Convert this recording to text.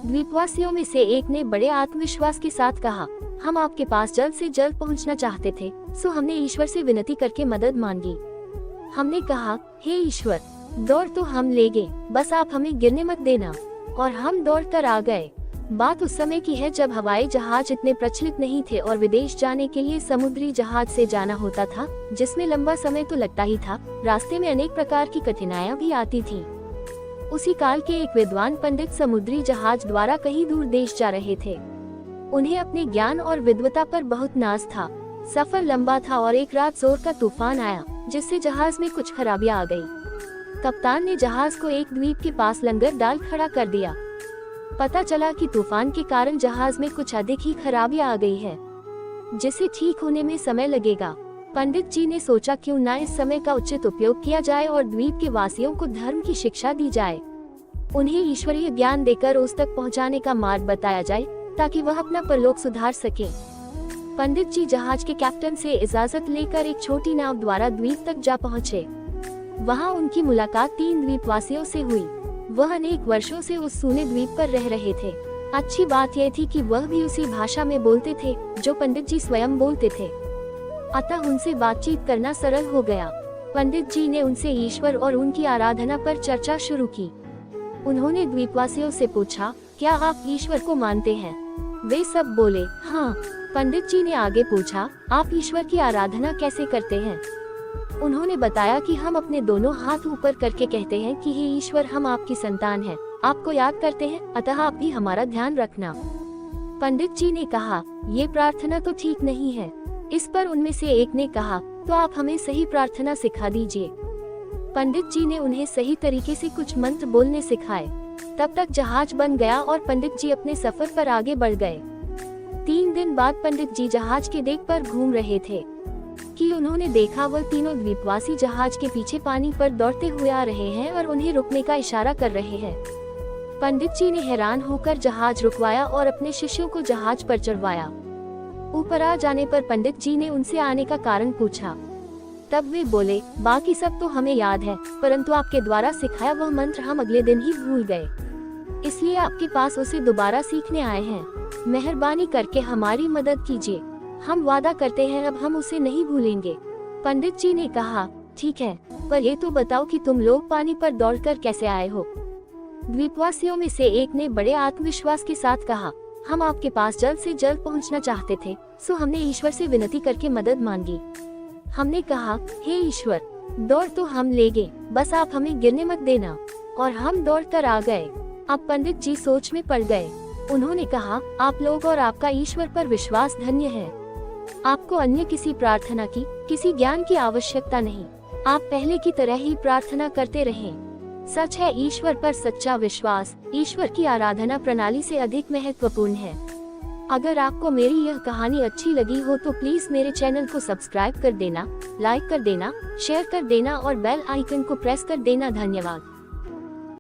द्वीपवासियों में से एक ने बड़े आत्मविश्वास के साथ कहा, हम आपके पास जल्द से जल्द पहुंचना चाहते थे, सो हमने ईश्वर से विनती करके मदद मांगी। हमने कहा, हे ईश्वर, दौड़ तो हम ले गए, बस आप हमें गिरने मत देना। और हम दौड़ कर आ गए। बात उस समय की है जब हवाई जहाज इतने प्रचलित नहीं थे और विदेश जाने के लिए समुद्री जहाज से जाना होता था, जिसमें लंबा समय तो लगता ही था, रास्ते में अनेक प्रकार की कठिनाइयां भी आती थीं। उसी काल के एक विद्वान पंडित समुद्री जहाज द्वारा कहीं दूर देश जा रहे थे। उन्हें अपने ज्ञान और विद्वता पर बहुत नाज था। सफर लंबा था और एक रात जोर का तूफान आया, जिससे जहाज में कुछ खराबियां आ गई। कप्तान ने जहाज को एक द्वीप के पास लंगर डाल खड़ा कर दिया। पता चला कि तूफान के कारण जहाज में कुछ अधिक ही खराबियां आ गई है, जिसे ठीक होने में समय लगेगा। पंडित जी ने सोचा क्यों न इस समय का उचित उपयोग किया जाए और द्वीप के वासियों को धर्म की शिक्षा दी जाए। उन्हें ईश्वरीय ज्ञान देकर उस तक पहुंचाने का मार्ग बताया जाए, ताकि वह अपना परलोक सुधार सके। पंडित जी जहाज के कैप्टन से इजाजत लेकर एक छोटी नाव द्वारा द्वीप तक जा पहुँचे। वहाँ उनकी मुलाकात 3 द्वीपवासियों से हुई। वह अनेक वर्षों से उस सूने द्वीप पर रह रहे थे। अच्छी बात यह थी कि वह भी उसी भाषा में बोलते थे जो पंडित जी स्वयं बोलते थे, अतः उनसे बातचीत करना सरल हो गया। पंडित जी ने उनसे ईश्वर और उनकी आराधना पर चर्चा शुरू की। उन्होंने द्वीपवासियों से पूछा, क्या आप ईश्वर को मानते हैं? वे सब बोले, हाँ। पंडित जी ने आगे पूछा, आप ईश्वर की आराधना कैसे करते हैं? उन्होंने बताया कि हम अपने दोनों हाथ ऊपर करके कहते हैं कि हे ईश्वर, हम आपकी संतान हैं, आपको याद करते हैं, अतः आप भी हमारा ध्यान रखना। पंडित जी ने कहा, ये प्रार्थना तो ठीक नहीं है। इस पर उनमें से एक ने कहा, तो आप हमें सही प्रार्थना सिखा दीजिए। पंडित जी ने उन्हें सही तरीके से कुछ मंत्र बोलने सिखाए। तब तक जहाज बन गया और पंडित जी अपने सफर पर आगे बढ़ गए। 3 दिन बाद पंडित जी जहाज के डेक पर घूम रहे थे कि उन्होंने देखा वह तीनों द्वीपवासी जहाज के पीछे पानी पर दौड़ते हुए आ रहे हैं और उन्हें रुकने का इशारा कर रहे हैं। पंडित जी ने हैरान होकर जहाज रुकवाया और अपने शिष्यों को जहाज पर चढ़वाया। ऊपर आ जाने पर पंडित जी ने उनसे आने का कारण पूछा। तब वे बोले, बाकी सब तो हमें याद है, परंतु आपके द्वारा सिखाया वह मंत्र हम अगले दिन ही भूल गए, इसलिए आपके पास उसे दोबारा सीखने आए हैं। मेहरबानी करके हमारी मदद कीजिए, हम वादा करते हैं अब हम उसे नहीं भूलेंगे। पंडित जी ने कहा, ठीक है, पर ये तो बताओ कि तुम लोग पानी पर दौड़कर कैसे आए हो? द्वीपवासियों में से एक ने बड़े आत्मविश्वास के साथ कहा, हम आपके पास जल्द से जल्द पहुंचना चाहते थे, सो हमने ईश्वर से विनती करके मदद मांगी। हमने कहा, हे ईश्वर, दौड़ तो हम ले गए, बस आप हमें गिरने मत देना। और हम दौड़कर आ गए। अब पंडित जी सोच में पड़ गए। उन्होंने कहा, आप लोग और आपका ईश्वर पर विश्वास धन्य है। आपको अन्य किसी प्रार्थना की, किसी ज्ञान की आवश्यकता नहीं। आप पहले की तरह ही प्रार्थना करते रहें। सच है, ईश्वर पर सच्चा विश्वास ईश्वर की आराधना प्रणाली से अधिक महत्वपूर्ण है। अगर आपको मेरी यह कहानी अच्छी लगी हो तो प्लीज मेरे चैनल को सब्सक्राइब कर देना, लाइक कर देना, शेयर कर देना और बेल आइकन को प्रेस कर देना। धन्यवाद।